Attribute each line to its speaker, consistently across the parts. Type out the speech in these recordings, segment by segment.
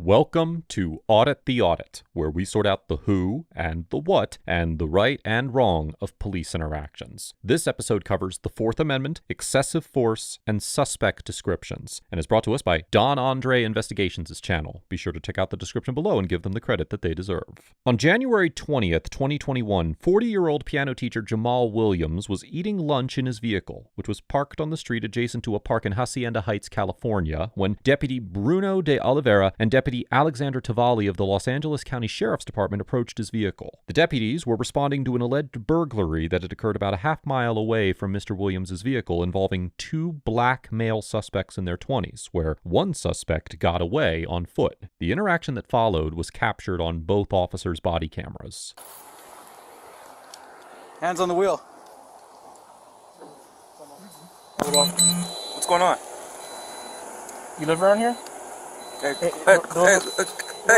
Speaker 1: Welcome to Audit the Audit, where we sort out the who and the what and the right and wrong of police interactions. This episode covers the Fourth Amendment, excessive force, and suspect descriptions, and is brought to us by Don Andre Investigations' channel. Be sure to check out the description below and give them the credit that they deserve. On January 20th, 2021, 40-year-old piano teacher Jamal Williams was eating lunch in his vehicle, which was parked on the street adjacent to a park in Hacienda Heights, California, when Deputy Bruno de Oliveira and Deputy Alexander Tavalli of the Los Angeles County Sheriff's Department approached his vehicle. The deputies were responding to an alleged burglary that had occurred about a half-mile away from Mr. Williams' vehicle involving two black male suspects in their 20s, where one suspect got away on foot. The interaction that followed was captured on both officers' body cameras.
Speaker 2: Hands on the wheel.
Speaker 3: Hold on. What's going on?
Speaker 2: You live around here?
Speaker 3: Hey,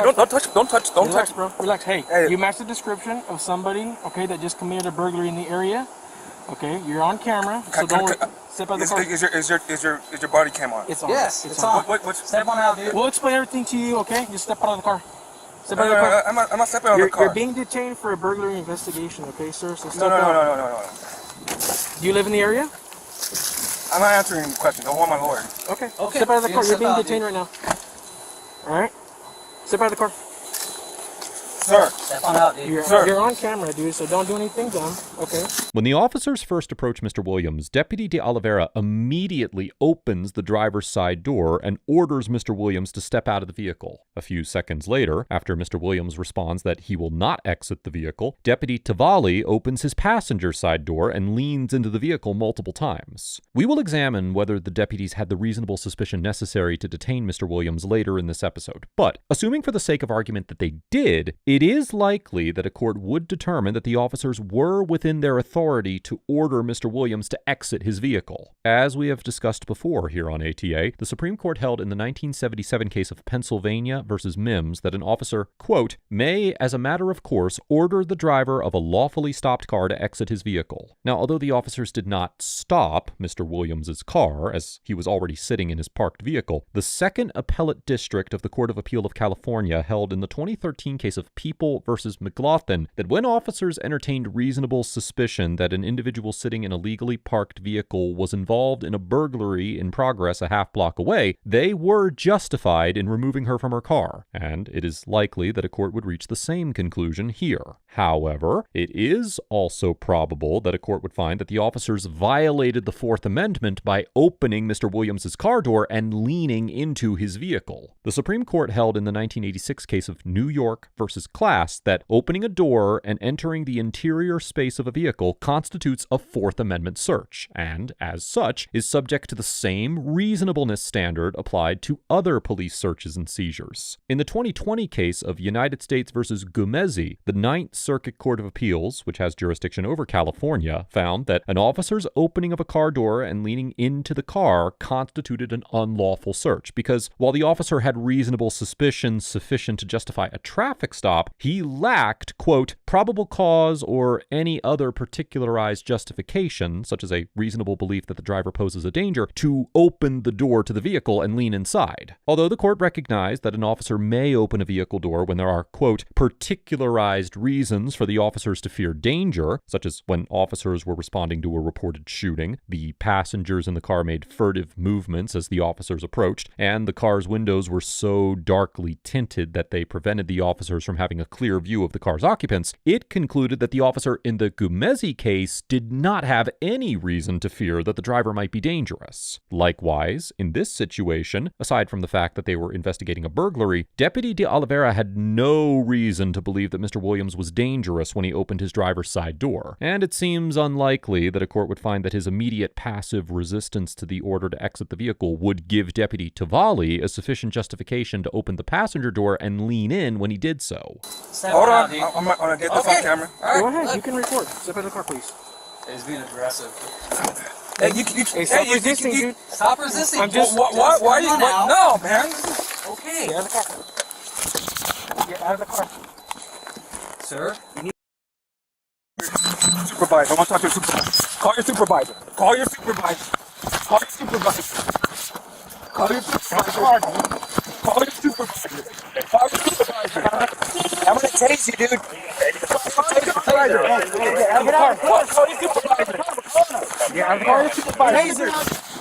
Speaker 3: don't touch.
Speaker 2: Relax, bro. Relax. Hey, you match the description of somebody, okay, that just committed a burglary in the area. Okay, you're on camera, so don't worry. Step out of the car.
Speaker 3: Is your body cam on?
Speaker 2: It's on.
Speaker 4: Yes, it's on. Step on out, dude.
Speaker 2: We'll explain everything to you, okay? Just step out of the car. Step out of the car.
Speaker 3: I'm not stepping out of the car.
Speaker 2: You're being detained for a burglary investigation, okay, sir? So step
Speaker 3: No.
Speaker 2: Do you live in the area?
Speaker 3: I'm not answering any questions. I want my lawyer.
Speaker 2: Okay. Step out of the car. You're being detained right now. Alright? Step out of the car.
Speaker 3: Sir.
Speaker 4: Step on out, dude.
Speaker 2: You're on camera, dude, so don't do anything dumb, okay?
Speaker 1: When the officers first approached Mr. Williams, Deputy de Oliveira immediately opens the driver's side door and orders Mr. Williams to step out of the vehicle. A few seconds later, after Mr. Williams responds that he will not exit the vehicle, Deputy Tavalli opens his passenger side door and leans into the vehicle multiple times. We will examine whether the deputies had the reasonable suspicion necessary to detain Mr. Williams later in this episode. But, assuming for the sake of argument that they did, it is likely that a court would determine that the officers were within their authority to order Mr. Williams to exit his vehicle. As we have discussed before here on ATA, the Supreme Court held in the 1977 case of Pennsylvania versus Mims that an officer, quote, may, as a matter of course, order the driver of a lawfully stopped car to exit his vehicle. Now, although the officers did not stop Mr. Williams's car, as he was already sitting in his parked vehicle, the Second Appellate District of the Court of Appeal of California held in the 2013 case of People versus McLaughlin that when officers entertained reasonable suspicion that an individual sitting in a legally parked vehicle was involved in a burglary in progress a half block away, they were justified in removing her from her car, and it is likely that a court would reach the same conclusion here. However, it is also probable that a court would find that the officers violated the Fourth Amendment by opening Mr. Williams's car door and leaning into his vehicle. The Supreme Court held in the 1986 case of New York versus Class that opening a door and entering the interior space of a vehicle constitutes a Fourth Amendment search, and, as such, is subject to the same reasonableness standard applied to other police searches and seizures. In the 2020 case of United States versus Gumezi, the Ninth Circuit Court of Appeals, which has jurisdiction over California, found that an officer's opening of a car door and leaning into the car constituted an unlawful search, because while the officer had reasonable suspicion sufficient to justify a traffic stop, he lacked, quote, probable cause or any other particularized justification, such as a reasonable belief that the driver poses a danger, to open the door to the vehicle and lean inside. Although the court recognized that an officer may open a vehicle door when there are, quote, particularized reasons for the officers to fear danger, such as when officers were responding to a reported shooting, the passengers in the car made furtive movements as the officers approached, and the car's windows were so darkly tinted that they prevented the officers from having a clear view of the car's occupants, it concluded that the officer in the Gumezi case did not have any reason to fear that the driver might be dangerous. Likewise, in this situation, aside from the fact that they were investigating a burglary, Deputy de Oliveira had no reason to believe that Mr. Williams was dangerous when he opened his driver's side door, and it seems unlikely that a court would find that his immediate passive resistance to the order to exit the vehicle would give Deputy Tavalli a sufficient justification to open the passenger door and lean in when he did so.
Speaker 3: Hold on, I'm gonna get this on camera.
Speaker 2: Go ahead, you can record. Step out of the car, please.
Speaker 4: He's being aggressive.
Speaker 3: Hey,
Speaker 2: stop resisting, dude.
Speaker 4: Stop resisting.
Speaker 2: I'm just...
Speaker 3: Why are you... No, man.
Speaker 4: Okay.
Speaker 2: Get out of the car. Get out of the car.
Speaker 4: Sir?
Speaker 3: Supervisor, I want to talk to your supervisor. Call your supervisor. Call your supervisor. Call your supervisor. Call your supervisor. Call your supervisor. Call your supervisor.
Speaker 5: I'm gonna tase you, dude.
Speaker 3: Call your supervisor. Call your supervisor.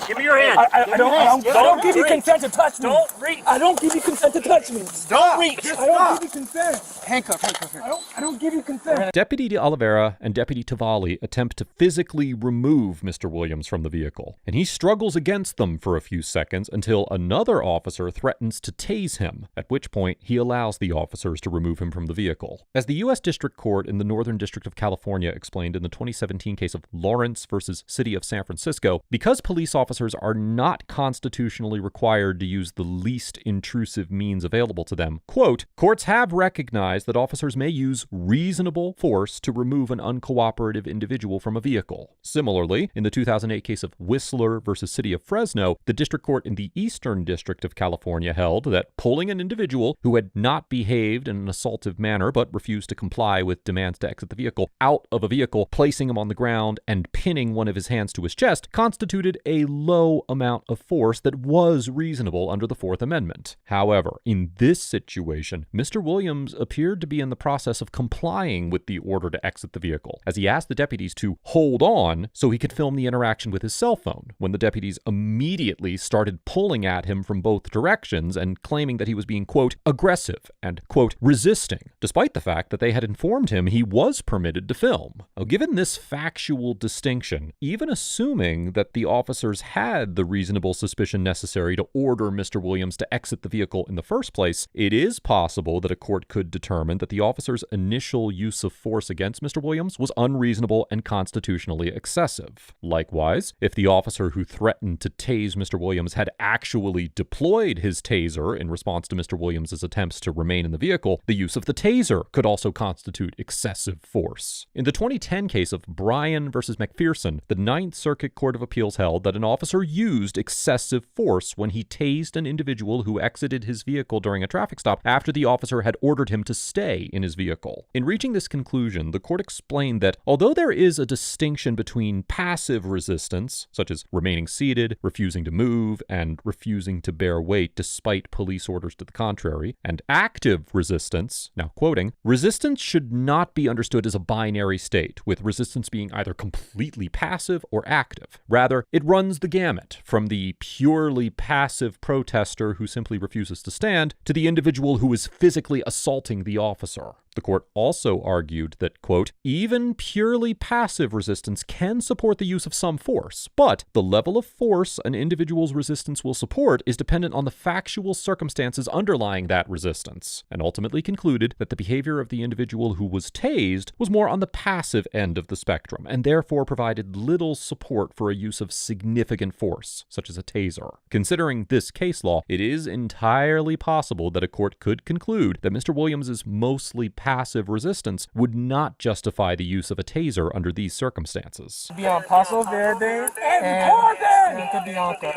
Speaker 2: Give me your hand.
Speaker 3: I don't give you consent to touch me.
Speaker 2: Don't reach.
Speaker 3: I don't give you consent to touch me.
Speaker 2: Don't reach.
Speaker 3: I don't give you consent.
Speaker 5: Handcuff here.
Speaker 3: I don't give you consent.
Speaker 1: Deputy de Oliveira and Deputy Tavalli attempt to physically remove Mr. Williams from the vehicle, and he struggles against them for a few seconds until another officer threatens to tase him, at which point he allows the officers to remove him from the vehicle. As the U.S. District Court in the Northern District of California explained in the 2017 case of Lawrence versus City of San Francisco, because police officers are not constitutionally required to use the least intrusive means available to them, quote, courts have recognized that officers may use reasonable force to remove an uncooperative individual from a vehicle. Similarly, in the 2008 case of Whistler versus City of Fresno, the district court in the Eastern District of California held that pulling an individual who had not behaved in an assaultive manner but refused to comply with demands to exit the vehicle out of a vehicle, placing him on the ground, and pinning one of his hands to his chest constituted a low amount of force that was reasonable under the Fourth Amendment. However, in this situation, Mr. Williams appeared to be in the process of complying with the order to exit the vehicle, as he asked the deputies to hold on so he could film the interaction with his cell phone, when the deputies immediately started pulling at him from both directions and claiming that he was being, quote, aggressive and, quote, resisting, despite the fact that they had informed him he was permitted to film. Now, given this factual distinction, even assuming that the officers had the reasonable suspicion necessary to order Mr. Williams to exit the vehicle in the first place, it is possible that a court could determine that the officer's initial use of force against Mr. Williams was unreasonable and constitutionally excessive. Likewise, if the officer who threatened to tase Mr. Williams had actually deployed his taser in response to Mr. Williams's attempts to remain in the vehicle, the use of the taser could also constitute excessive force. In the 2010 case of Bryan versus McPherson, the Ninth Circuit Court of Appeals held that an officer used excessive force when he tased an individual who exited his vehicle during a traffic stop after the officer had ordered him to stay in his vehicle. In reaching this conclusion, the court explained that although there is a distinction between passive resistance, such as remaining seated, refusing to move, and refusing to bear weight despite police orders to the contrary, and active resistance, now quoting, resistance should not be understood as a binary state, with resistance being either completely passive or active. Rather, it runs the gamut, from the purely passive protester who simply refuses to stand to the individual who is physically assaulting the officer. The court also argued that, quote, even purely passive resistance can support the use of some force, but the level of force an individual's resistance will support is dependent on the factual circumstances underlying that resistance, and ultimately concluded that the behavior of the individual who was tased was more on the passive end of the spectrum, and therefore provided little support for a use of significant force, such as a taser. Considering this case law, it is entirely possible that a court could conclude that Mr. Williams' mostly passive resistance would not justify the use of a taser under these circumstances.
Speaker 2: Be on Paso Verde and it could be on there.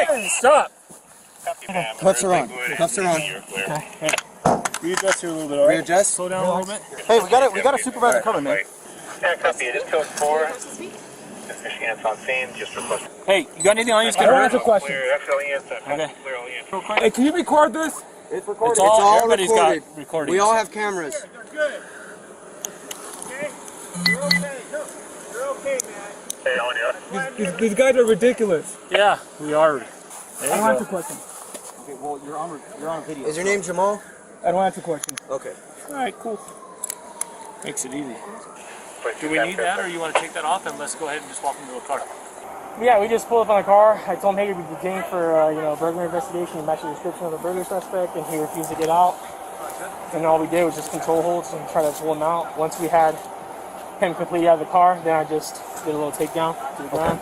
Speaker 3: Hey, stop.
Speaker 5: Cuffs are on. Cuffs are on.
Speaker 2: Okay.
Speaker 3: Readjust here a little bit, all right?
Speaker 5: Readjust.
Speaker 2: Slow down a little bit.
Speaker 5: Hey, we got a supervisor coming, man.
Speaker 6: Yeah, copy. It is code 4. Michigan's on scene. Just request.
Speaker 2: Hey, you got anything on you?
Speaker 3: I don't answer questions.
Speaker 6: Clear. XLE
Speaker 2: Okay.
Speaker 6: Clear all
Speaker 3: Hey, can you record this?
Speaker 5: It's recorded.
Speaker 2: It's all
Speaker 5: Everybody's
Speaker 2: recorded.
Speaker 5: got
Speaker 2: Recording.
Speaker 5: We all have cameras.
Speaker 3: Good. Okay? You're okay. No, you're okay, man. These guys are ridiculous.
Speaker 2: Yeah, we are.
Speaker 3: I don't answer questions.
Speaker 5: Okay, well, you're on video. Is your name Jamal?
Speaker 3: I don't answer questions.
Speaker 5: Okay.
Speaker 2: All right, cool. Makes it easy. Do we need that, or you want to take that off and let's go ahead and just walk into a car?
Speaker 7: Yeah, we just pulled up on the car. I told him, hey, you'll be detained for burglary investigation. He matched the description of the burglary suspect, and he refused to get out. And all we did was just control holds and try to pull him out. Once we had him completely out of the car, then I just did a little takedown to the ground.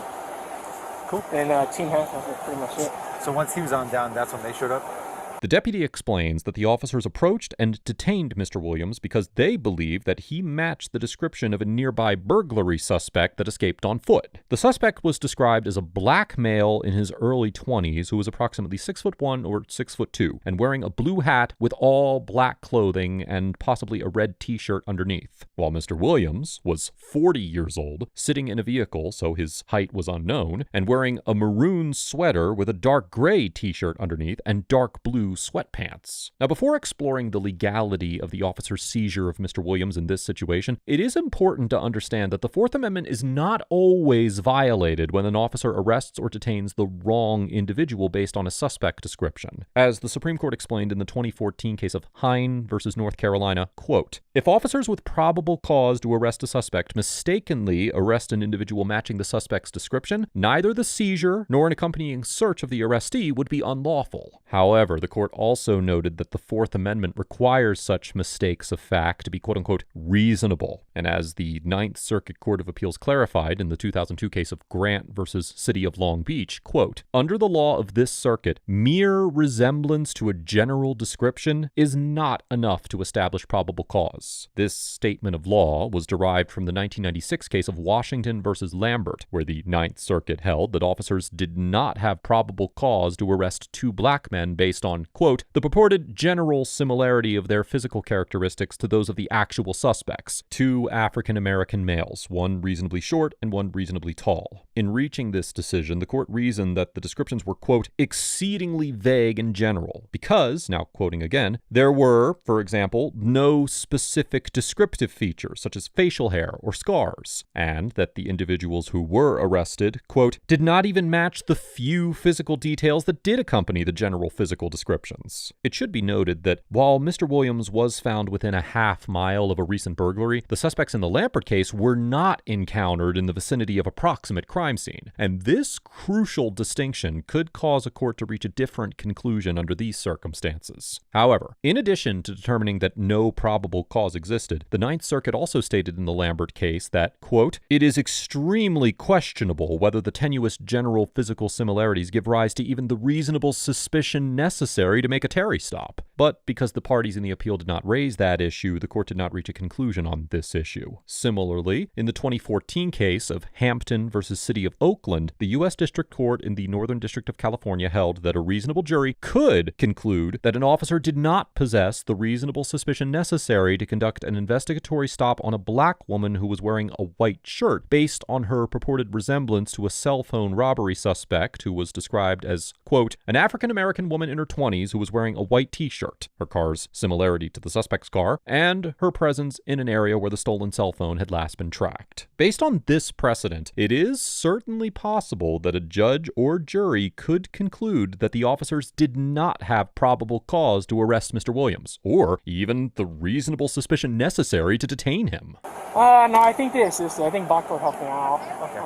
Speaker 8: Cool.
Speaker 7: And team handcuff was pretty much it.
Speaker 8: So once he was on down, that's when they showed up?
Speaker 1: The deputy explains that the officers approached and detained Mr. Williams because they believe that he matched the description of a nearby burglary suspect that escaped on foot. The suspect was described as a black male in his early 20s who was approximately 6'1" or 6'2" and wearing a blue hat with all black clothing and possibly a red t-shirt underneath, while Mr. Williams was 40 years old, sitting in a vehicle, so his height was unknown, and wearing a maroon sweater with a dark gray t-shirt underneath and dark blue blue sweatpants. Now, before exploring the legality of the officer's seizure of Mr. Williams in this situation, it is important to understand that the Fourth Amendment is not always violated when an officer arrests or detains the wrong individual based on a suspect description. As the Supreme Court explained in the 2014 case of Hine versus North Carolina, quote, "If officers with probable cause to arrest a suspect mistakenly arrest an individual matching the suspect's description, neither the seizure nor an accompanying search of the arrestee would be unlawful." However, the court also noted that the Fourth Amendment requires such mistakes of fact to be quote-unquote reasonable. And as the Ninth Circuit Court of Appeals clarified in the 2002 case of Grant versus City of Long Beach, quote, "Under the law of this circuit, mere resemblance to a general description is not enough to establish probable cause." This statement of law was derived from the 1996 case of Washington versus Lambert, where the Ninth Circuit held that officers did not have probable cause to arrest two black men based on, quote, "the purported general similarity of their physical characteristics to those of the actual suspects, two African-American males, one reasonably short and one reasonably tall." In reaching this decision, the court reasoned that the descriptions were, quote, "exceedingly vague and general," because, now quoting again, there were, for example, no specific descriptive features such as facial hair or scars, and that the individuals who were arrested, quote, "did not even match the few physical details that did accompany the general physical descriptions." It should be noted that while Mr. Williams was found within a half mile of a recent burglary, the suspects in the Lambert case were not encountered in the vicinity of a proximate crime scene, and this crucial distinction could cause a court to reach a different conclusion under these circumstances. However, in addition to determining that no probable cause existed, the Ninth Circuit also stated in the Lambert case that, quote, "it is extremely questionable whether the tenuous general physical similarities give rise to even the reasonable suspicion necessary to make a Terry stop." But because the parties in the appeal did not raise that issue, the court did not reach a conclusion on this issue. Similarly, in the 2014 case of Hampton versus City of Oakland, the U.S. District Court in the Northern District of California held that a reasonable jury could conclude that an officer did not possess the reasonable suspicion necessary to conduct an investigatory stop on a black woman who was wearing a white shirt based on her purported resemblance to a cell phone robbery suspect who was described as, quote, "an African-American woman in her 20s who was wearing a white t-shirt, her car's similarity to the suspect's car, and her presence in an area where the stolen cell phone had last been tracked." Based on this precedent, it is certainly possible that a judge or jury could conclude that the officers did not have probable cause to arrest Mr. Williams, or even the reasonable suspicion necessary to detain him.
Speaker 7: No, I think I think Bachford helped me out. Okay.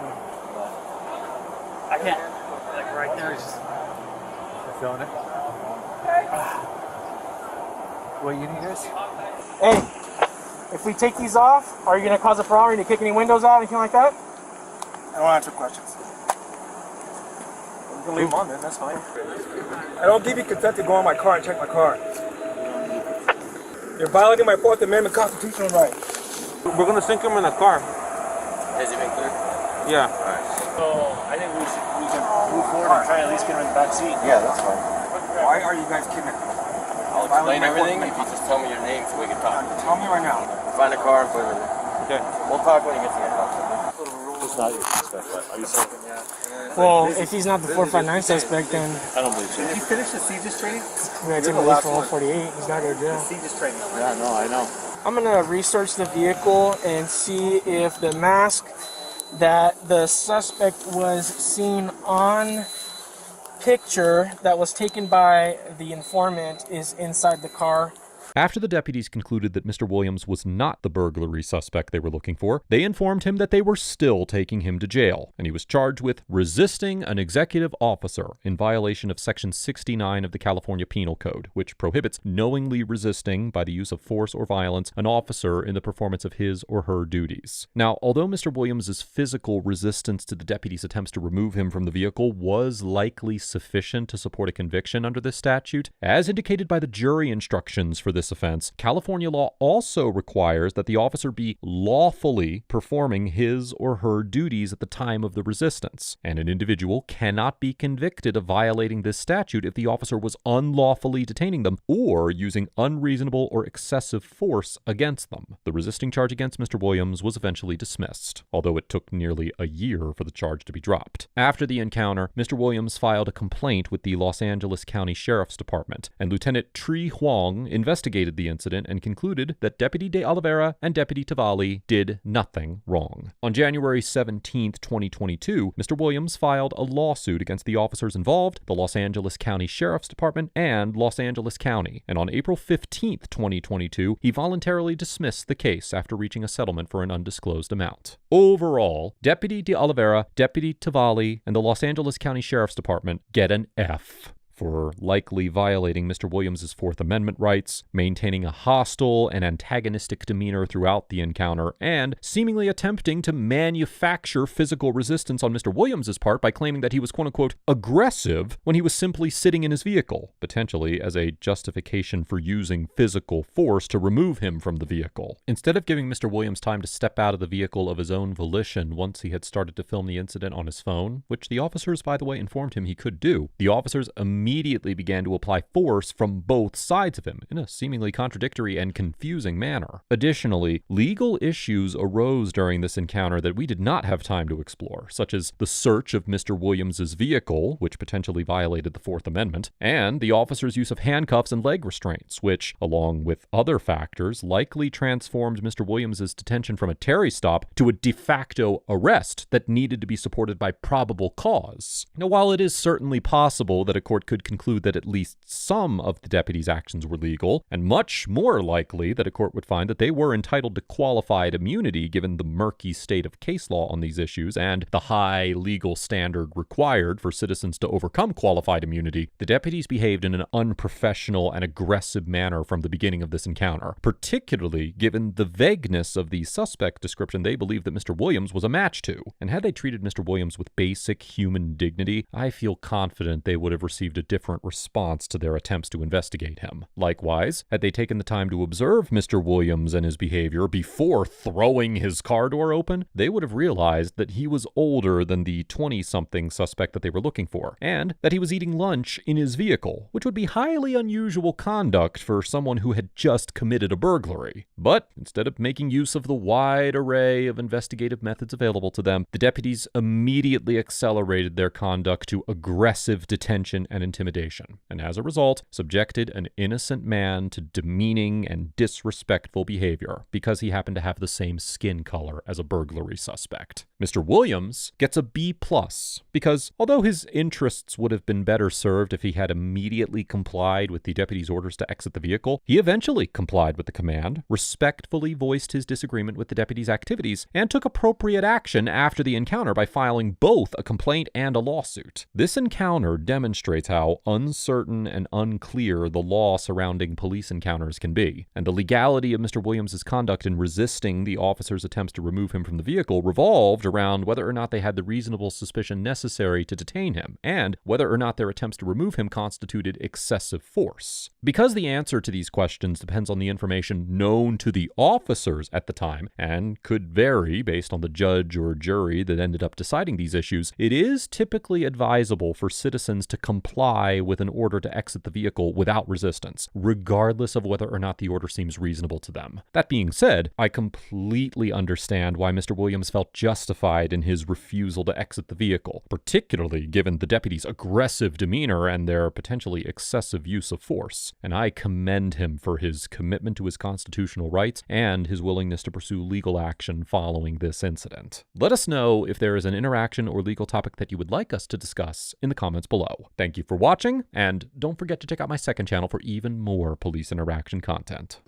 Speaker 4: I can't. Like right there is just.
Speaker 8: You feeling it? What you need, guys?
Speaker 7: Hey, if we take these off, are you going to cause a problem? Are you going to kick any windows out, anything like that?
Speaker 5: I don't answer questions.
Speaker 3: You can leave them on then, that's fine. I don't give you consent to go in my car and check my car. You're violating my Fourth Amendment constitutional right. We're gonna sink him in the car.
Speaker 4: Has it been clear?
Speaker 3: Yeah.
Speaker 9: So I think we can move forward and try at least get him in the back seat.
Speaker 5: Yeah, that's fine.
Speaker 3: Why are you guys kidnapping me?
Speaker 4: I'll explain everything if you just tell me your name so we can talk.
Speaker 3: Tell me right now.
Speaker 4: Find a car and put it in.
Speaker 3: Okay.
Speaker 4: We'll talk when he gets in the car.
Speaker 9: It's not your suspect, but are you saying?
Speaker 7: Well, if he's not the 459 suspect, then
Speaker 9: I don't believe so.
Speaker 3: Did you finish the CJIS training?
Speaker 7: we're going to take him away for 148. He's not going to jail.
Speaker 3: CJIS training.
Speaker 9: Yeah, no, I know.
Speaker 7: I'm going to research the vehicle and see if the mask that the suspect was seen on picture that was taken by the informant is inside the car.
Speaker 1: After the deputies concluded that Mr. Williams was not the burglary suspect they were looking for, they informed him that they were still taking him to jail, and he was charged with resisting an executive officer in violation of Section 69 of the California Penal Code, which prohibits knowingly resisting, by the use of force or violence, an officer in the performance of his or her duties. Now, although Mr. Williams' physical resistance to the deputies' attempts to remove him from the vehicle was likely sufficient to support a conviction under this statute, as indicated by the jury instructions for this this offense, California law also requires that the officer be lawfully performing his or her duties at the time of the resistance, and an individual cannot be convicted of violating this statute if the officer was unlawfully detaining them or using unreasonable or excessive force against them. The resisting charge against Mr. Williams was eventually dismissed, although it took nearly a year for the charge to be dropped. After the encounter, Mr. Williams filed a complaint with the Los Angeles County Sheriff's Department, and Lieutenant Tri Huang investigated the incident and concluded that Deputy De Oliveira and Deputy Tavalli did nothing wrong. On January 17, 2022, Mr. Williams filed a lawsuit against the officers involved, the Los Angeles County Sheriff's Department, and Los Angeles County, and on April 15, 2022, he voluntarily dismissed the case after reaching a settlement for an undisclosed amount. Overall, Deputy De Oliveira, Deputy Tavalli, and the Los Angeles County Sheriff's Department get an F for likely violating Mr. Williams' Fourth Amendment rights, maintaining a hostile and antagonistic demeanor throughout the encounter, and seemingly attempting to manufacture physical resistance on Mr. Williams' part by claiming that he was quote-unquote aggressive when he was simply sitting in his vehicle, potentially as a justification for using physical force to remove him from the vehicle. Instead of giving Mr. Williams time to step out of the vehicle of his own volition once he had started to film the incident on his phone, which the officers, by the way, informed him he could do, the officers immediately began to apply force from both sides of him in a seemingly contradictory and confusing manner. Additionally, legal issues arose during this encounter that we did not have time to explore, such as the search of Mr. Williams' vehicle, which potentially violated the Fourth Amendment, and the officer's use of handcuffs and leg restraints, which, along with other factors, likely transformed Mr. Williams' detention from a Terry stop to a de facto arrest that needed to be supported by probable cause. Now, while it is certainly possible that a court could conclude that at least some of the deputies' actions were legal, and much more likely that a court would find that they were entitled to qualified immunity given the murky state of case law on these issues and the high legal standard required for citizens to overcome qualified immunity, the deputies behaved in an unprofessional and aggressive manner from the beginning of this encounter, particularly given the vagueness of the suspect description they believed that Mr. Williams was a match to. And had they treated Mr. Williams with basic human dignity, I feel confident they would have received a different response to their attempts to investigate him. Likewise, had they taken the time to observe Mr. Williams and his behavior before throwing his car door open, they would have realized that he was older than the 20-something suspect that they were looking for, and that he was eating lunch in his vehicle, which would be highly unusual conduct for someone who had just committed a burglary. But instead of making use of the wide array of investigative methods available to them, the deputies immediately accelerated their conduct to aggressive detention and intimidation, and as a result, subjected an innocent man to demeaning and disrespectful behavior because he happened to have the same skin color as a burglary suspect. Mr. Williams gets a B+ because although his interests would have been better served if he had immediately complied with the deputy's orders to exit the vehicle, he eventually complied with the command, respectfully voiced his disagreement with the deputy's activities, and took appropriate action after the encounter by filing both a complaint and a lawsuit. This encounter demonstrates how uncertain and unclear the law surrounding police encounters can be, and the legality of Mr. Williams' conduct in resisting the officer's attempts to remove him from the vehicle revolved around whether or not they had the reasonable suspicion necessary to detain him, and whether or not their attempts to remove him constituted excessive force. Because the answer to these questions depends on the information known to the officers at the time, and could vary based on the judge or jury that ended up deciding these issues, it is typically advisable for citizens to comply with an order to exit the vehicle without resistance, regardless of whether or not the order seems reasonable to them. That being said, I completely understand why Mr. Williams felt justified in his refusal to exit the vehicle, particularly given the deputy's aggressive demeanor and their potentially excessive use of force, and I commend him for his commitment to his constitutional rights and his willingness to pursue legal action following this incident. Let us know if there is an interaction or legal topic that you would like us to discuss in the comments below. Thank you for watching, and don't forget to check out my second channel for even more police interaction content.